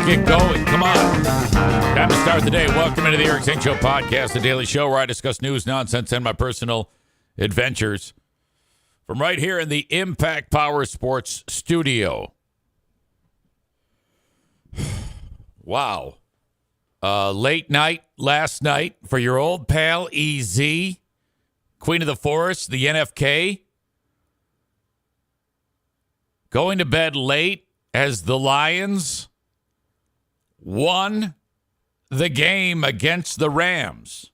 get going. Come on. Time to start the day. Welcome into the Eric Zane Show podcast, the daily show where I discuss news, nonsense, and my personal adventures from right here in the Impact Power Sports studio. Wow. Late night last night for your old pal EZ, Queen of the Forest, the NFK. Going to bed late as the Lions won the game against the Rams.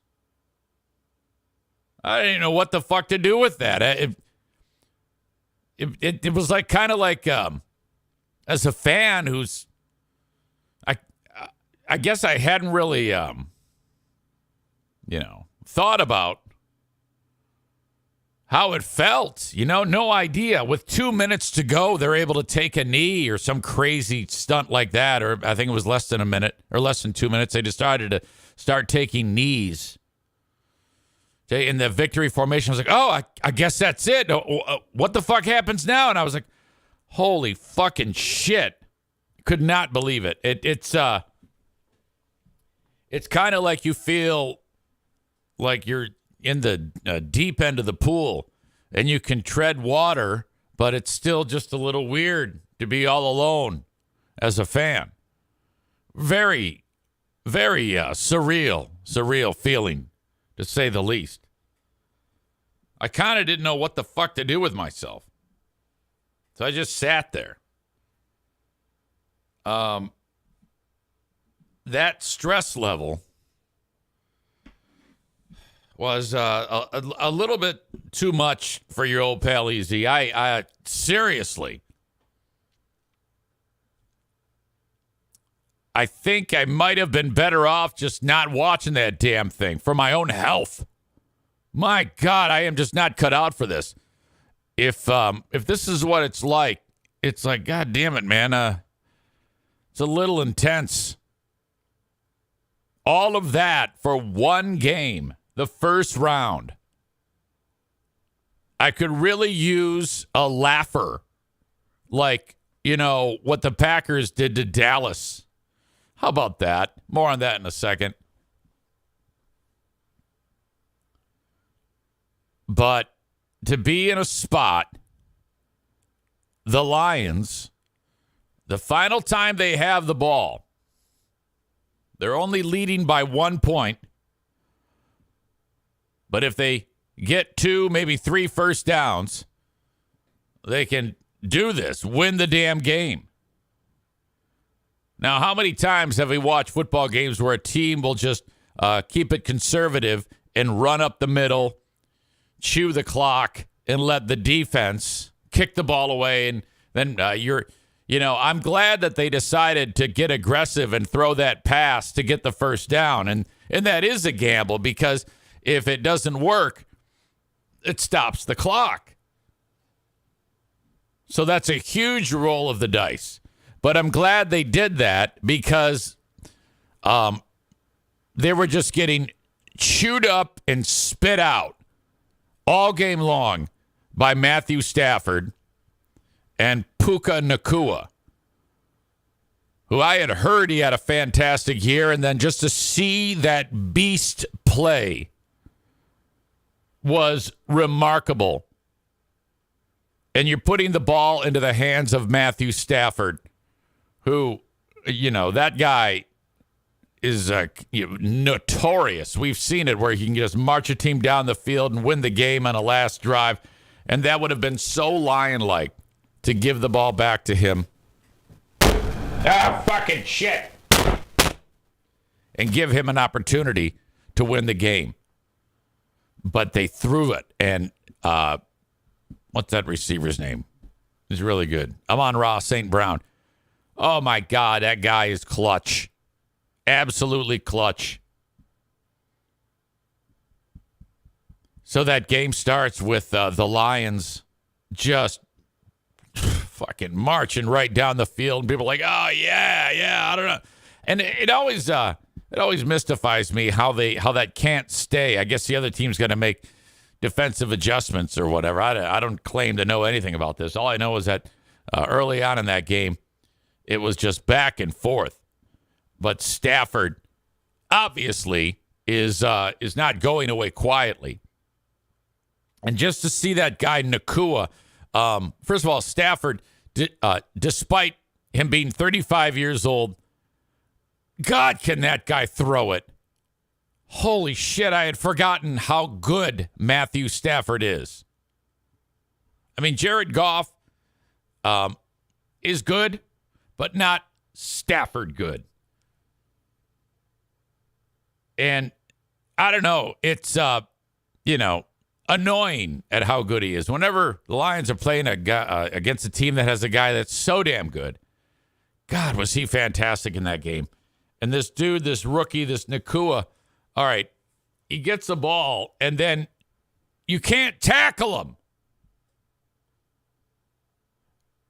I didn't know what the fuck to do with that. It was like kind of like as a fan who's I guess I hadn't really thought about how it felt. No idea. With 2 minutes to go, they're able to take a knee or some crazy stunt like that. Or I think it was less than a minute or less than 2 minutes. They decided to start taking knees in the victory formation. I was like, oh, I guess that's it. What the fuck happens now? And I was like, holy fucking shit. Could not believe it. It's kind of like you feel like you're in the deep end of the pool and you can tread water, but it's still just a little weird to be all alone as a fan. Very, very surreal feeling, to say the least. I kind of didn't know what the fuck to do with myself. So I just sat there. That stress level was a little bit too much for your old pal EZ. I seriously, I think I might have been better off just not watching that damn thing for my own health. My God, I am just not cut out for this. If this is what it's like, God damn it, man. It's a little intense. All of that for one game. The first round. I could really use a laugher like, what the Packers did to Dallas. How about that? More on that in a second. But to be in a spot, the Lions, the final time they have the ball, they're only leading by 1 point. But if they get 2, maybe 3 first downs, they can do this, win the damn game. Now, how many times have we watched football games where a team will just keep it conservative and run up the middle, chew the clock, and let the defense kick the ball away? And then I'm glad that they decided to get aggressive and throw that pass to get the first down. And that is a gamble, because if it doesn't work, it stops the clock. So that's a huge roll of the dice. But I'm glad they did that, because they were just getting chewed up and spit out all game long by Matthew Stafford and Puka Nacua, who I had heard he had a fantastic year, and then just to see that beast play was remarkable. And you're putting the ball into the hands of Matthew Stafford, who, that guy is notorious. We've seen it where he can just march a team down the field and win the game on a last drive. And that would have been so lion-like to give the ball back to him. Ah, fucking shit. And give him an opportunity to win the game. But they threw it, and what's that receiver's name? He's really good. Amon-Ra St. Brown. Oh, my God, that guy is clutch. Absolutely clutch. So that game starts with the Lions just fucking marching right down the field, and people are like, oh, yeah, I don't know. And it always mystifies me how that can't stay. I guess the other team's going to make defensive adjustments or whatever. I don't claim to know anything about this. All I know is that early on in that game, it was just back and forth. But Stafford obviously is not going away quietly. And just to see that guy Nakua, first of all, Stafford, despite him being 35 years old, God, can that guy throw it? Holy shit, I had forgotten how good Matthew Stafford is. I mean, Jared Goff is good, but not Stafford good. And I don't know, it's, annoying at how good he is. Whenever the Lions are playing a guy, against a team that has a guy that's so damn good, God, was he fantastic in that game. And this dude, this rookie, this Nakua, all right, he gets the ball, and then you can't tackle him.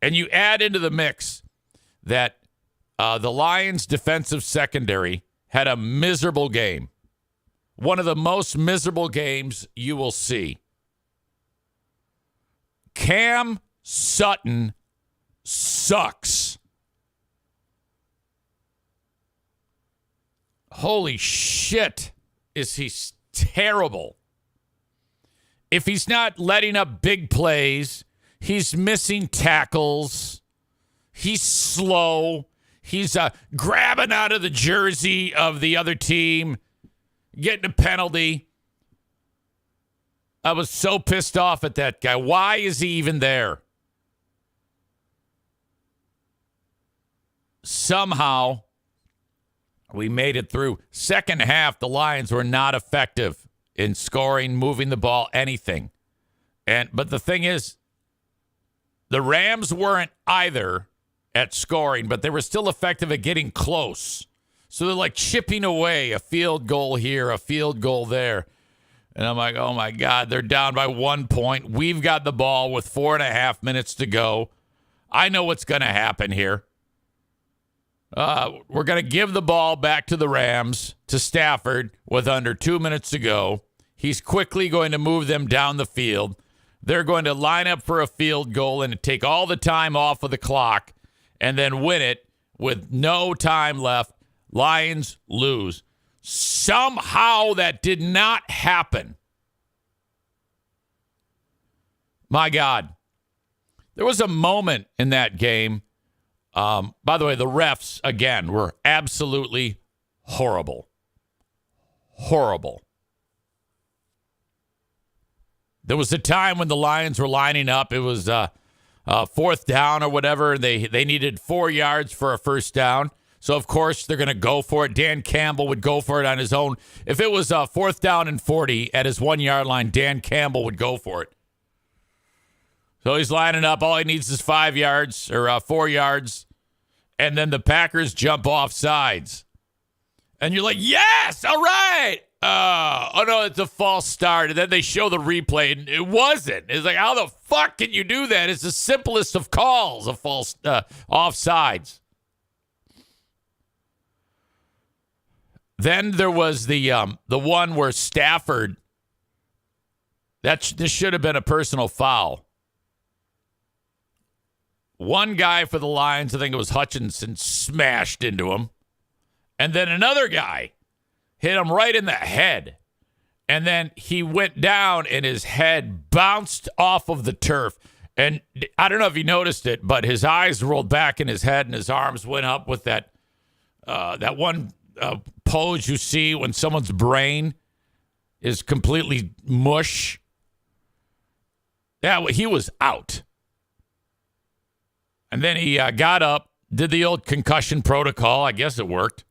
And you add into the mix that the Lions' defensive secondary had a miserable game. One of the most miserable games you will see. Cam Sutton sucks. Holy shit, is he terrible. If he's not letting up big plays, he's missing tackles. He's slow. He's grabbing out of the jersey of the other team, getting a penalty. I was so pissed off at that guy. Why is he even there? Somehow, we made it through. Second half, the Lions were not effective in scoring, moving the ball, anything. But the thing is, the Rams weren't either at scoring, but they were still effective at getting close. So they're like chipping away, a field goal here, a field goal there. And I'm like, oh my God, they're down by 1 point. We've got the ball with 4.5 minutes to go. I know what's going to happen here. We're going to give the ball back to the Rams, to Stafford, with under 2 minutes to go. He's quickly going to move them down the field. They're going to line up for a field goal and take all the time off of the clock and then win it with no time left. Lions lose. Somehow that did not happen. My God. There was a moment in that game. By the way, the refs, again, were absolutely horrible. Horrible. There was a time when the Lions were lining up. It was fourth down or whatever. They needed 4 yards for a first down. So, of course, they're going to go for it. Dan Campbell would go for it on his own. If it was fourth down and 40 at his 1 yard line, Dan Campbell would go for it. So he's lining up. All he needs is 5 yards or 4 yards. And then the Packers jump off sides. And you're like, yes, all right. Oh, no, it's a false start. And then they show the replay, and it wasn't. It's like, how the fuck can you do that? It's the simplest of calls, a false offsides. Then there was the one where Stafford, this should have been a personal foul. One guy for the Lions, I think it was Hutchinson, smashed into him. And then another guy hit him right in the head. And then he went down and his head bounced off of the turf. And I don't know if you noticed it, but his eyes rolled back in his head and his arms went up with that one pose you see when someone's brain is completely mush. Yeah, he was out. And then he got up, did the old concussion protocol. I guess it worked.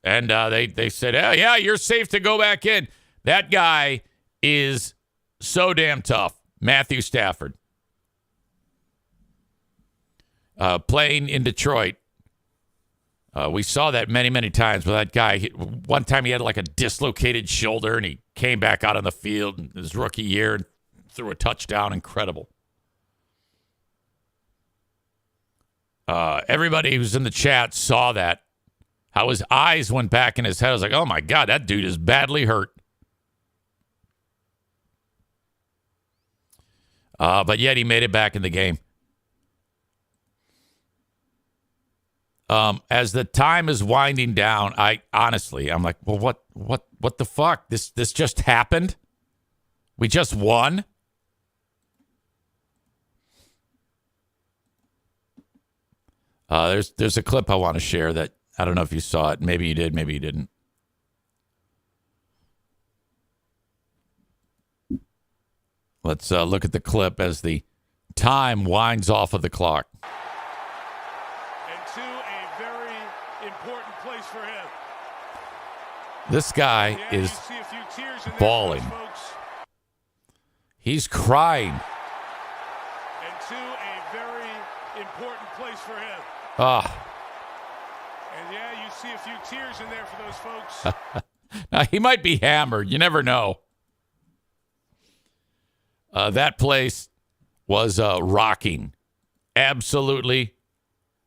And they said, oh, yeah, you're safe to go back in. That guy is so damn tough. Matthew Stafford. Playing in Detroit. We saw that many, many times with that guy. One time he had like a dislocated shoulder and he came back out on the field in his rookie year and threw a touchdown. Incredible. Everybody who's in the chat saw that. How his eyes went back in his head. I was like, oh my God, that dude is badly hurt. But yet he made it back in the game. As the time is winding down, I'm like, well, what the fuck? This just happened? We just won? There's a clip I want to share that I don't know if you saw it. Maybe you did, maybe you didn't. Let's look at the clip as the time winds off of the clock. And to a very important place for him. This guy is bawling. He's crying. And to a very important place for him. Ah. And yeah, you see a few tears in there for those folks. Now, he might be hammered. You never know. That place was rocking. Absolutely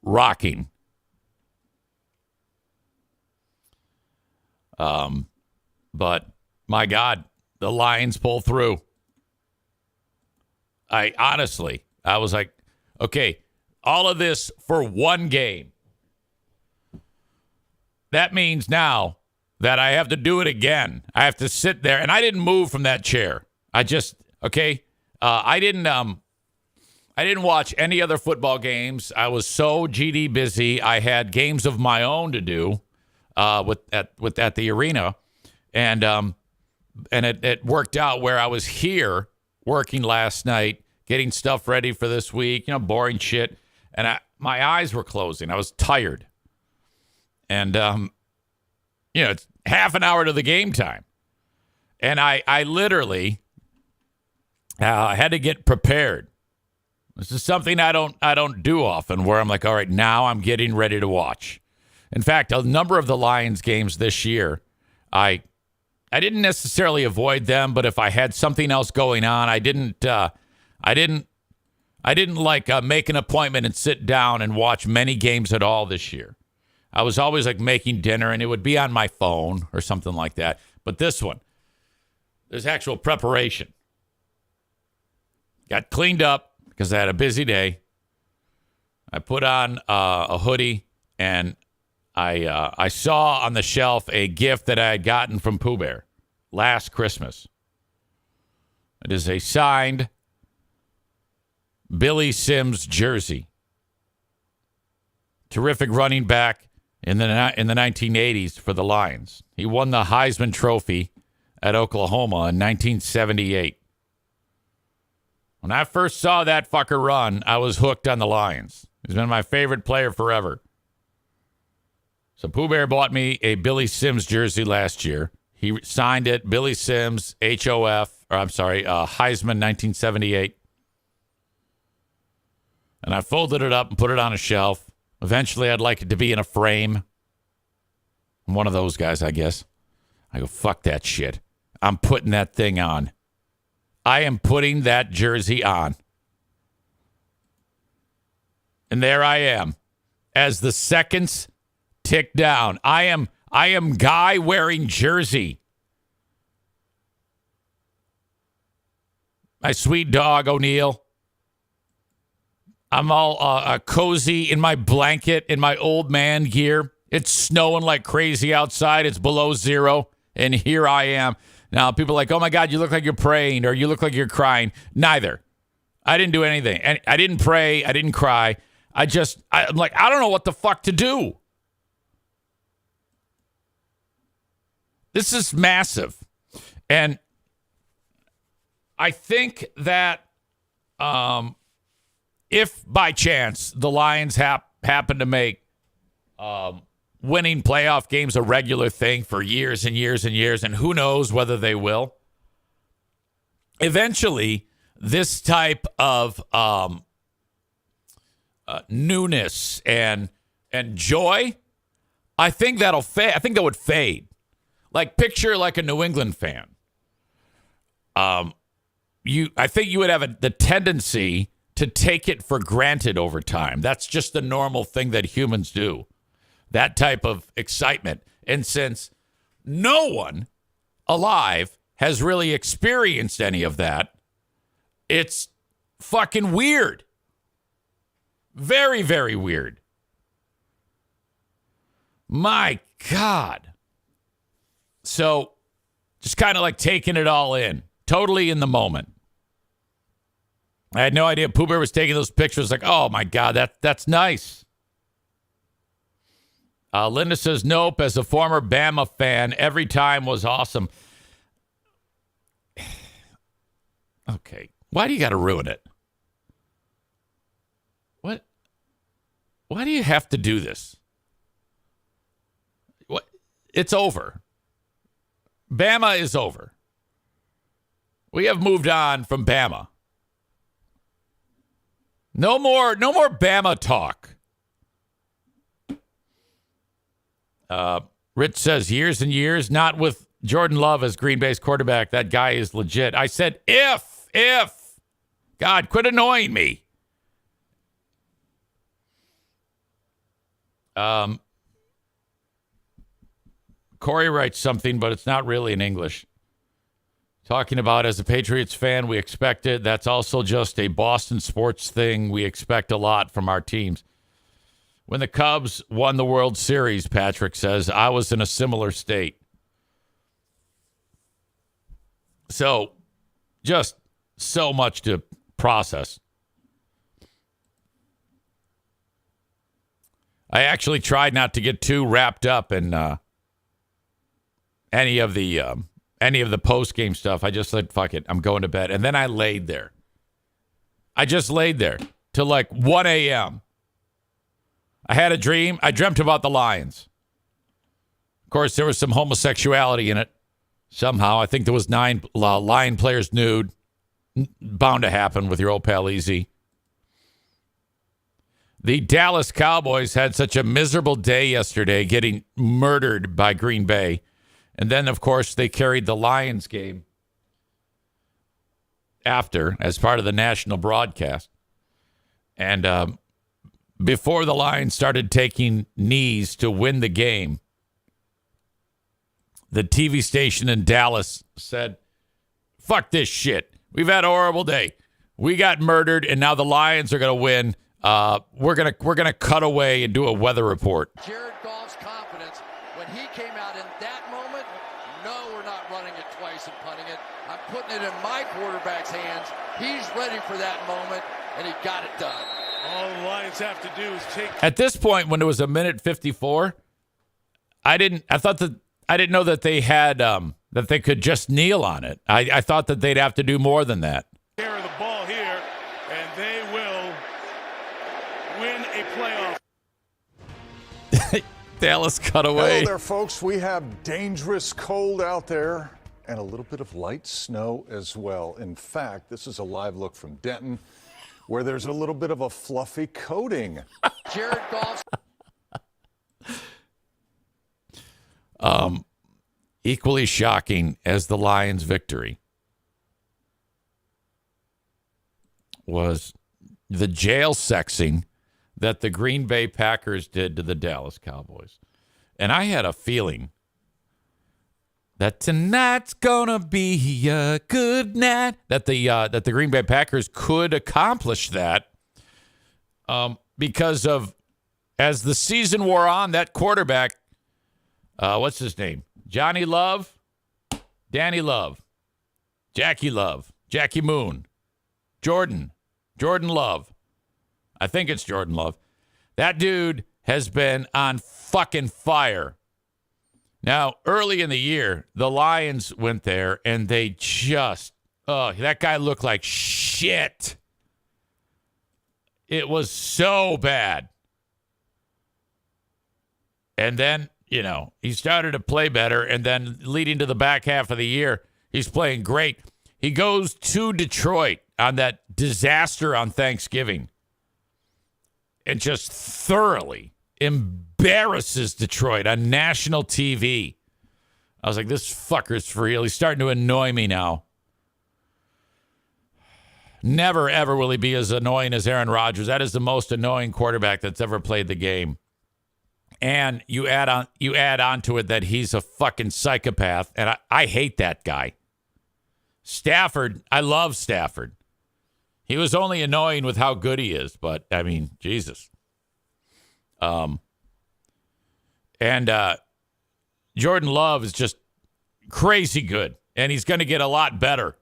rocking. But, my God, the Lions pull through. I was like, okay, all of this for one game. That means now that I have to do it again. I have to sit there, and I didn't move from that chair. I didn't watch any other football games. I was so GD busy. I had games of my own to do at the arena, and it worked out where I was here working last night, getting stuff ready for this week. Boring shit, and my eyes were closing. I was tired, and it's half an hour to the game time, and I literally. I had to get prepared. This is something I don't do often, where I'm like, all right, now I'm getting ready to watch. In fact, a number of the Lions games this year, I didn't necessarily avoid them, but if I had something else going on, I didn't like make an appointment and sit down and watch many games at all this year. I was always like making dinner, and it would be on my phone or something like that. But this one, there's actual preparation. Got cleaned up because I had a busy day. I put on a hoodie, and I saw on the shelf a gift that I had gotten from Pooh Bear last Christmas. It is a signed Billy Sims jersey. Terrific running back in the 1980s for the Lions. He won the Heisman Trophy at Oklahoma in 1978. When I first saw that fucker run, I was hooked on the Lions. He's been my favorite player forever. So Pooh Bear bought me a Billy Sims jersey last year. He signed it, Billy Sims, Heisman 1978. And I folded it up and put it on a shelf. Eventually, I'd like it to be in a frame. I'm one of those guys, I guess. I go, fuck that shit. I'm putting that thing on. I am putting that jersey on. And there I am. As the seconds tick down, I am guy wearing jersey. My sweet dog, O'Neill. I'm all cozy in my blanket, in my old man gear. It's snowing like crazy outside. It's below zero. And here I am. Now, people are like, oh, my God, you look like you're praying or you look like you're crying. Neither. I didn't do anything. And I didn't pray. I didn't cry. I'm like, I don't know what the fuck to do. This is massive. And I think that if by chance the Lions happen to make winning playoff games a regular thing for years and years and years, and who knows whether they will. Eventually, this type of newness and joy, I think that'll fade. I think that would fade. Like, picture like a New England fan. I think you would have the tendency to take it for granted over time. That's just the normal thing that humans do. That type of excitement. And since no one alive has really experienced any of that, it's fucking weird. Very, very weird. My God. So just kind of like taking it all in, totally in the moment. I had no idea Pooh Bear was taking those pictures. Like, oh my God, that's nice. Linda says, nope, as a former Bama fan, every time was awesome. Okay. Why do you got to ruin it? What? Why do you have to do this? What? It's over. Bama is over. We have moved on from Bama. No more Bama talk. Rich says years and years, not with Jordan Love as Green Bay's quarterback. That guy is legit. I said if. God, quit annoying me. Corey writes something, but it's not really in English. Talking about, as a Patriots fan, we expect it. That's also just a Boston sports thing. We expect a lot from our teams. When the Cubs won the World Series, Patrick says, I was in a similar state. So, just so much to process. I actually tried not to get too wrapped up in any of the post-game stuff. I just said, fuck it, I'm going to bed. And then I laid there. I just laid there till like 1 a.m. I had a dream. I dreamt about the Lions. Of course, there was some homosexuality in it. Somehow, I think there was 9 Lion players nude. Bound to happen with your old pal Easy. The Dallas Cowboys had such a miserable day yesterday, getting murdered by Green Bay. And then, of course, they carried the Lions game after as part of the national broadcast. And before the Lions started taking knees to win the game, the TV station in Dallas said, fuck this shit. We've had a horrible day. We got murdered, and now the Lions are going to win. We're gonna cut away and do a weather report. Jared Goff's confidence when he came out in that moment. No, we're not running it twice and punting it. I'm putting it in my quarterback's hands. He's ready for that moment, and he got it done. All the Lions have to do is take. At this point, when it was 1:54, I didn't know that they had that they could just kneel on it. I thought that they'd have to do more than that. Care of the ball here, and they will win a playoff. Dallas cut away. Hello there, folks. We have dangerous cold out there and a little bit of light snow as well. In fact, this is a live look from Denton, where there's a little bit of a fluffy coating. Jared Goff's Equally shocking as the Lions' victory was the jail sexing that the Green Bay Packers did to the Dallas Cowboys. And I had a feeling that tonight's gonna be a good night, that the Green Bay Packers could accomplish that because of, as the season wore on, that quarterback, what's his name? Johnny Love, Danny Love, Jackie Love, Jackie Moon, Jordan Love. I think it's Jordan Love. That dude has been on fucking fire. Now, early in the year, the Lions went there and they just, that guy looked like shit. It was so bad. And then, he started to play better, and then leading to the back half of the year, he's playing great. He goes to Detroit on that disaster on Thanksgiving and just thoroughly embarrasses Detroit on national TV. I was like, this fucker's for real. He's starting to annoy me now. Never, ever will he be as annoying as Aaron Rodgers. That is the most annoying quarterback that's ever played the game. And you add on to it that he's a fucking psychopath, and I hate that guy. Stafford, I love Stafford. He was only annoying with how good he is, but I mean, Jesus. And And Jordan Love is just crazy good, and he's going to get a lot better.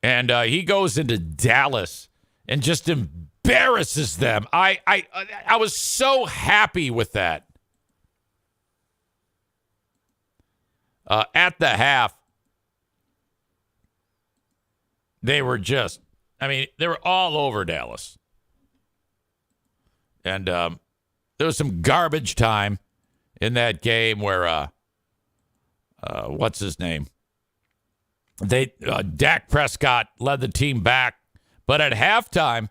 And he goes into Dallas and just embarrasses them. I was so happy with that. At the half, they were just, they were all over Dallas. And there was some garbage time in that game where, what's his name? Dak Prescott led the team back. But at halftime,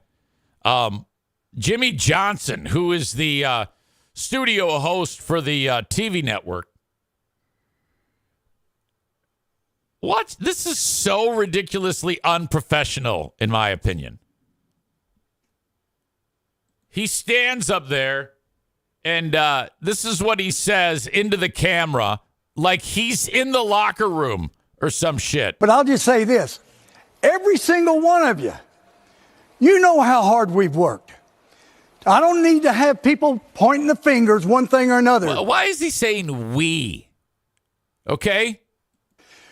Jimmy Johnson, who is the studio host for the TV network, this is so ridiculously unprofessional, in my opinion. He stands up there, and this is what he says into the camera, like he's in the locker room or some shit. But I'll just say this. Every single one of you, you know how hard we've worked. I don't need to have people pointing the fingers one thing or another. Why is he saying we? Okay?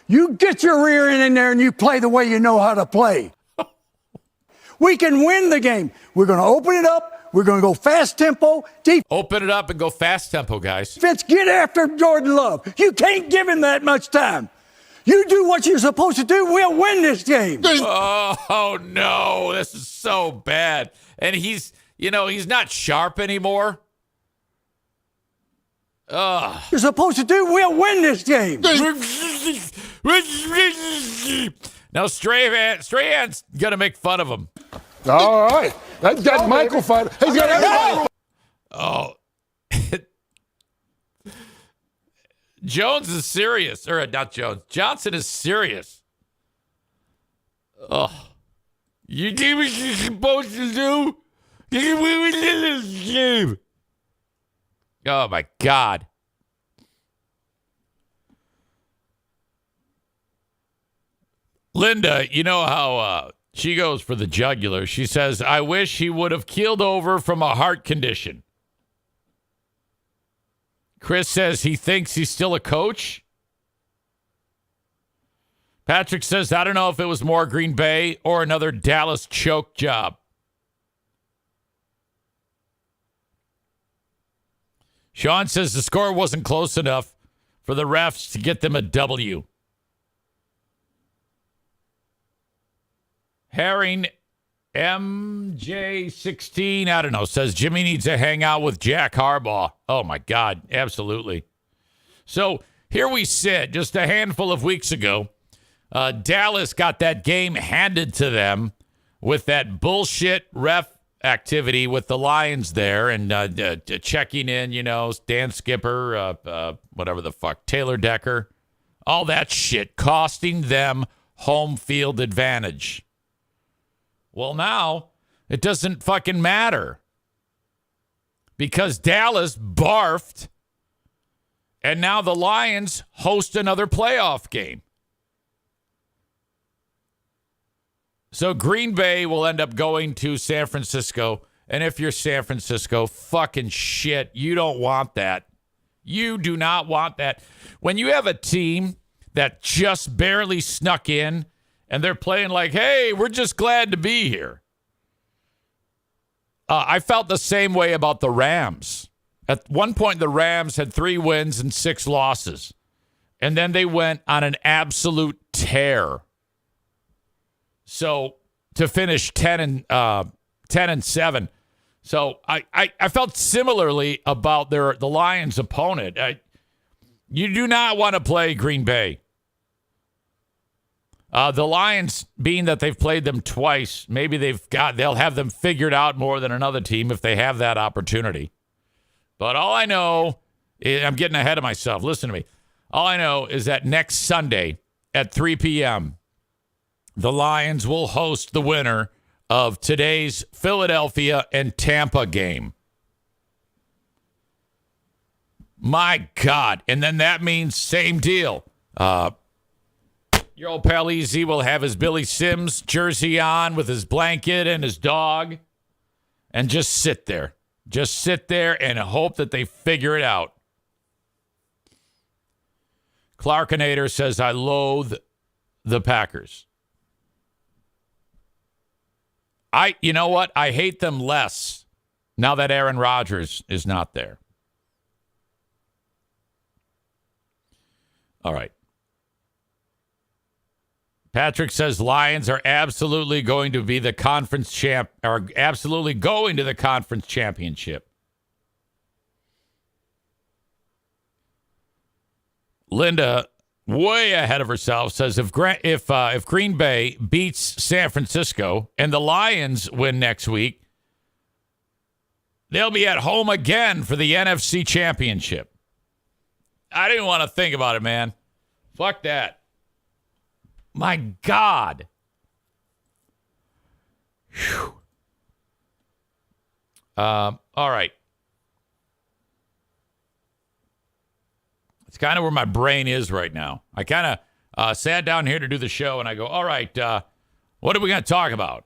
You get your rear end in there and you play the way you know how to play. We can win the game. We're going to open it up. We're going to go fast tempo. Open it up and go fast tempo, guys. Defense, get after Jordan Love. You can't give him that much time. You do what you're supposed to do, we'll win this game. Oh no, this is so bad. And he's not sharp anymore. You're supposed to do, we'll win this game. Now Strahan's gonna make fun of him. All right. That's got Michael fun. He's got everybody. Oh. Jones is serious. Or not Jones. Johnson is serious. Oh. You do what you're supposed to do? You win this game. Oh, my God. Linda, you know how she goes for the jugular. She says, I wish he would have keeled over from a heart condition. Chris says he thinks he's still a coach. Patrick says, I don't know if it was more Green Bay or another Dallas choke job. Sean says the score wasn't close enough for the refs to get them a W. Herring MJ16, I don't know, says Jimmy needs to hang out with Jack Harbaugh. Oh, my God, absolutely. So here we sit just a handful of weeks ago. Dallas got that game handed to them with that bullshit ref activity with the Lions there and checking in, Dan Skipper, whatever the fuck, Taylor Decker, all that shit, costing them home field advantage. Well, now it doesn't fucking matter because Dallas barfed and now the Lions host another playoff game. So Green Bay will end up going to San Francisco. And if you're San Francisco, fucking shit, you don't want that. You do not want that. When you have a team that just barely snuck in and they're playing like, hey, we're just glad to be here. I felt the same way about the Rams. At one point, the Rams had 3 wins and 6 losses. And then they went on an absolute tear. So to finish 10 and 7. So I felt similarly about the Lions' opponent. You do not want to play Green Bay. The Lions, being that they've played them twice, maybe they'll have them figured out more than another team if they have that opportunity. But all I know is, I'm getting ahead of myself. Listen to me. All I know is that next Sunday at 3 p.m., the Lions will host the winner of today's Philadelphia and Tampa game. My God. And then that means same deal. Your old pal EZ will have his Billy Sims jersey on with his blanket and his dog and just sit there. Just sit there and hope that they figure it out. Clarkinator says, I loathe the Packers. You know what? I hate them less now that Aaron Rodgers is not there. All right. Patrick says Lions are absolutely going to be the conference champ, or absolutely going to the conference championship. Linda, way ahead of herself, says if Green Bay beats San Francisco and the Lions win next week, they'll be at home again for the NFC Championship. I didn't want to think about it, man. Fuck that. My God. Whew. All right. It's kind of where my brain is right now. I kind of sat down here to do the show, and I go, all right, what are we going to talk about?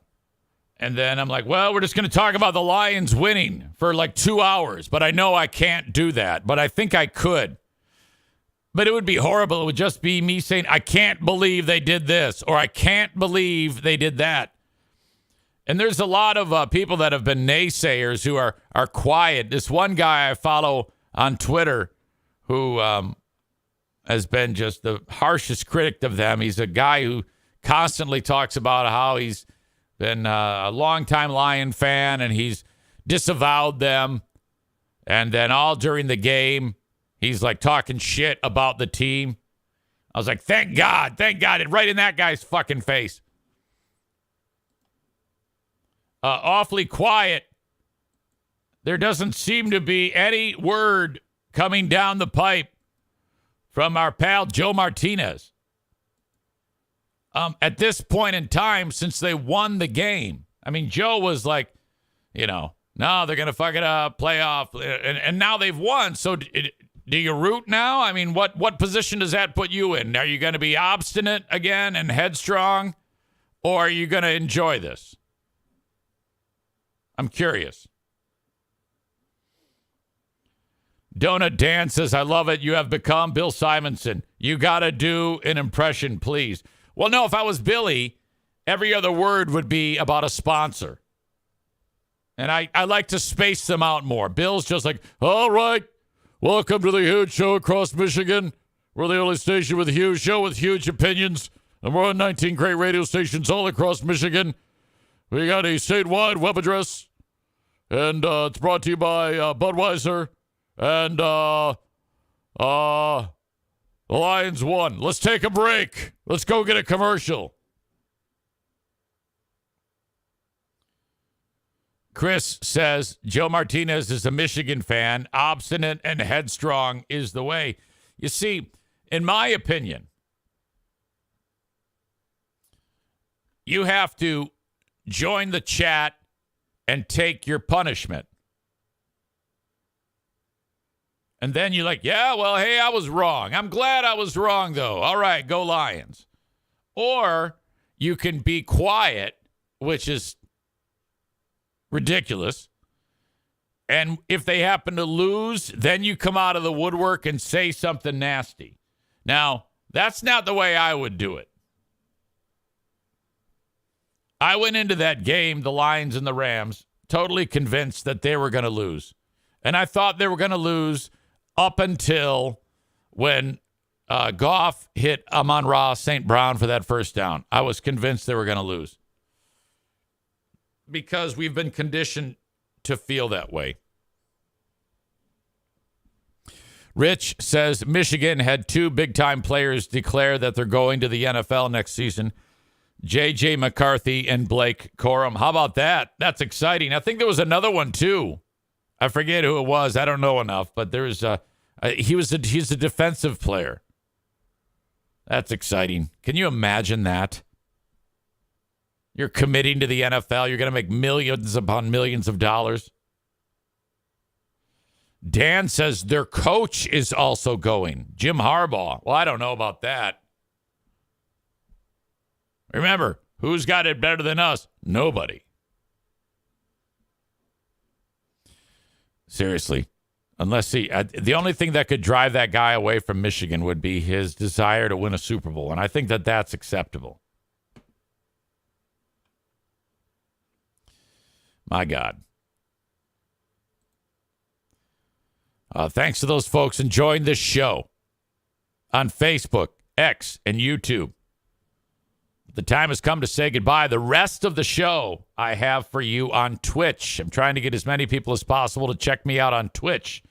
And then I'm like, well, we're just going to talk about the Lions winning for like 2 hours. But I know I can't do that. But I think I could. But it would be horrible. It would just be me saying, I can't believe they did this, or I can't believe they did that. And there's a lot of people that have been naysayers who are quiet. This one guy I follow on Twitter who has been just the harshest critic of them. He's a guy who constantly talks about how he's been a longtime Lion fan and he's disavowed them. And then all during the game, he's like talking shit about the team. I was like, thank God, right in that guy's fucking face. Awfully quiet. There doesn't seem to be any word coming down the pipe from our pal Joe Martinez. At this point in time, since they won the game, I mean, Joe was like, no, they're going to fuck it up, playoff, and now they've won. So do you root now? I mean, what position does that put you in? Are you going to be obstinate again and headstrong, or are you going to enjoy this? I'm curious. Donut Dan says, I love it. You have become Bill Simonson. You got to do an impression, please. Well, no, if I was Billy, every other word would be about a sponsor. And I like to space them out more. Bill's just like, all right, welcome to the Huge Show across Michigan. We're the only station with a huge show with huge opinions. And we're on 19 great radio stations all across Michigan. We got a statewide web address. And it's brought to you by Budweiser. And the Lions won. Let's take a break. Let's go get a commercial. Chris says, Joe Martinez is a Michigan fan. Obstinate and headstrong is the way. You see, in my opinion, you have to join the chat and take your punishment. And then you're like, yeah, well, hey, I was wrong. I'm glad I was wrong, though. All right, go Lions. Or you can be quiet, which is ridiculous. And if they happen to lose, then you come out of the woodwork and say something nasty. Now, that's not the way I would do it. I went into that game, the Lions and the Rams, totally convinced that they were going to lose. And I thought they were going to lose up until when Goff hit Amon-Ra St. Brown for that first down. I was convinced they were going to lose because we've been conditioned to feel that way. Rich says Michigan had 2 big-time players declare that they're going to the NFL next season, J.J. McCarthy and Blake Corum. How about that? That's exciting. I think there was another one, too. I forget who it was. I don't know enough, but there's he's a defensive player. That's exciting. Can you imagine that? You're committing to the NFL. You're going to make millions upon millions of dollars. Dan says their coach is also going, Jim Harbaugh. Well, I don't know about that. Remember, who's got it better than us? Nobody. Who's got it better than us? Nobody. Seriously. Unless the only thing that could drive that guy away from Michigan would be his desire to win a Super Bowl. And I think that that's acceptable. My God. Thanks to those folks enjoying this show on Facebook, X, and YouTube. The time has come to say goodbye. The rest of the show I have for you on Twitch. I'm trying to get as many people as possible to check me out on Twitch.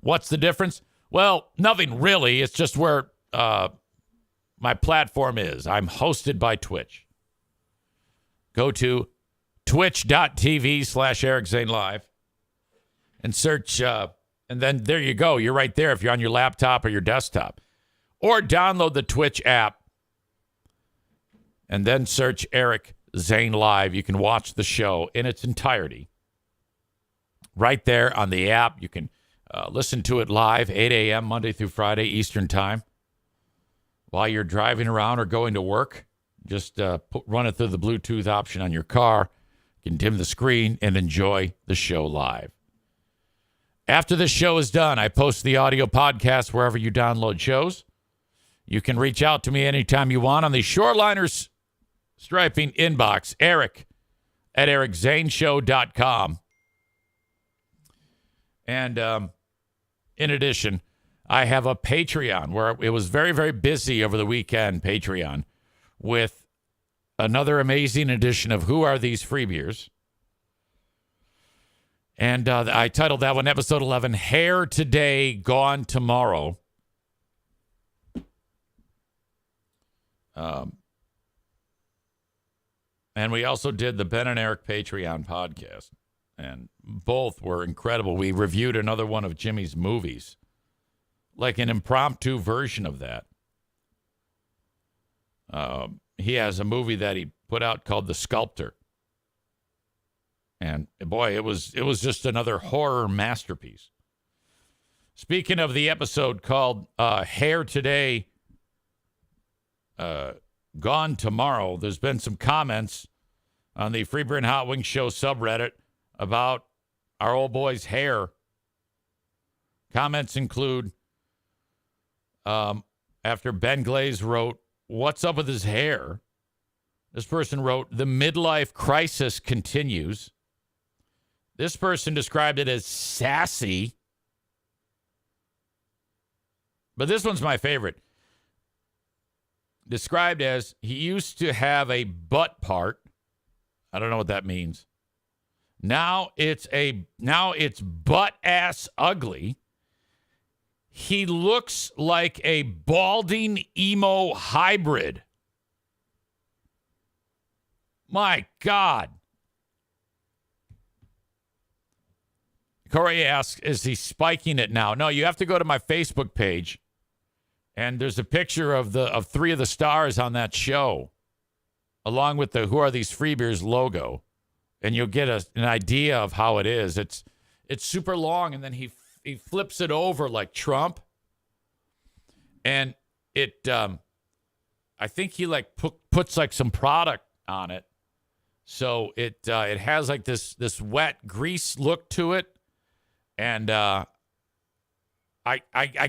What's the difference? Well, nothing really. It's just where my platform is. I'm hosted by Twitch. Go to twitch.tv/Eric Zane Live and search, and then there you go. You're right there if you're on your laptop or your desktop. Or download the Twitch app and then search Eric Zane Live. You can watch the show in its entirety. Right there on the app. You can listen to it live, 8 a.m. Monday through Friday, Eastern Time. While you're driving around or going to work, just run it through the Bluetooth option on your car. You can dim the screen and enjoy the show live. After this show is done, I post the audio podcast wherever you download shows. You can reach out to me anytime you want on the Shoreliners Striping inbox, eric@ericzaneshow.com. And in addition, I have a Patreon where it was very, very busy over the weekend, Patreon, with another amazing edition of Who Are These Free Beers? And I titled that one, Episode 11, Hair Today, Gone Tomorrow. And we also did the Ben and Eric Patreon podcast. And both were incredible. We reviewed another one of Jimmy's movies, like an impromptu version of that. He has a movie that he put out called The Sculptor. And boy, it was just another horror masterpiece. Speaking of the episode called Hair Today, Gone Tomorrow, there's been some comments on the Free Beer and Hot Wings Show subreddit about our old boy's hair. Comments include, after Ben Glaze wrote, "What's up with his hair?" This person wrote, "The midlife crisis continues." This person described it as sassy. But this one's my favorite. Described as, he used to have a butt part. I don't know what that means. Now it's butt ass ugly. He looks like a balding emo hybrid. My God. Corey asks, is he spiking it now? No, you have to go to my Facebook page, and there's a picture of three of the stars on that show, along with the Who Are These Free Beers logo, and you'll get an idea of how it is. It's super long, and then he flips it over like Trump, and it I think he like puts like some product on it, so it has like this wet grease look to it. And I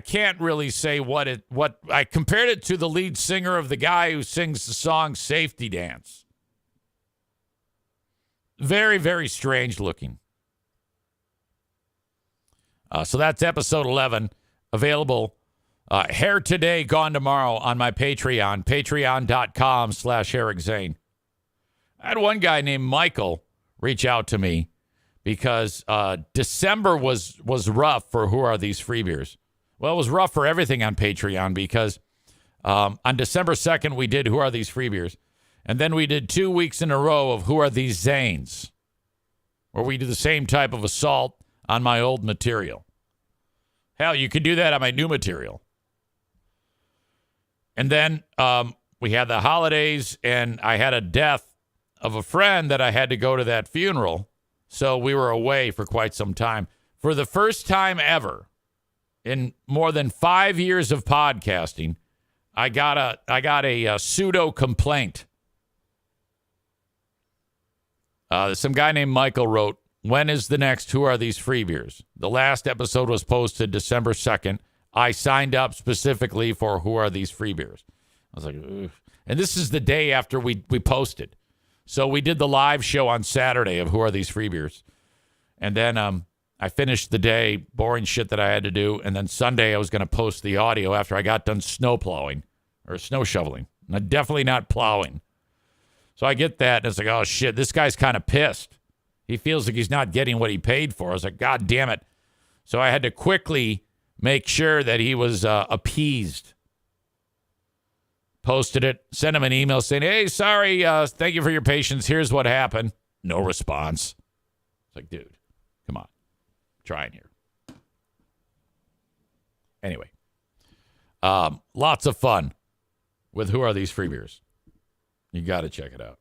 can't really say what I compared it to the lead singer of the guy who sings the song Safety Dance. Very, very strange looking. So that's episode 11, available Hair Today, Gone Tomorrow on my Patreon, patreon.com/Eric Zane. I had one guy named Michael reach out to me because December was rough for Who Are These Free Beers? Well, it was rough for everything on Patreon because on December 2nd, we did Who Are These Free Beers? And then we did 2 weeks in a row of Who Are These Zanes? Where we do the same type of assault on my old material. Hell, you could do that on my new material. And then we had the holidays, and I had a death of a friend that I had to go to that funeral. So we were away for quite some time. For the first time ever in more than 5 years of podcasting, I got a pseudo complaint. Some guy named Michael wrote, when is the next Who Are These Free Beers? The last episode was posted December 2nd. I signed up specifically for Who Are These Free Beers? I was like, ugh. And this is the day after we posted. So we did the live show on Saturday of Who Are These Free Beers? And then I finished the day, boring shit that I had to do. And then Sunday I was going to post the audio after I got done snow plowing or snow shoveling. Definitely not plowing. So I get that, and it's like, oh, shit, this guy's kind of pissed. He feels like he's not getting what he paid for. I was like, God damn it. So I had to quickly make sure that he was appeased. Posted it, sent him an email saying, hey, sorry, thank you for your patience. Here's what happened. No response. It's like, dude, come on. Trying here. Anyway, lots of fun with Who Are These Free Beers? You got to check it out.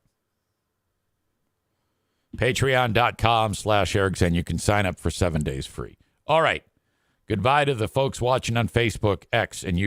Patreon.com/Erickson. You can sign up for 7 days free. All right. Goodbye to the folks watching on Facebook, X, and YouTube.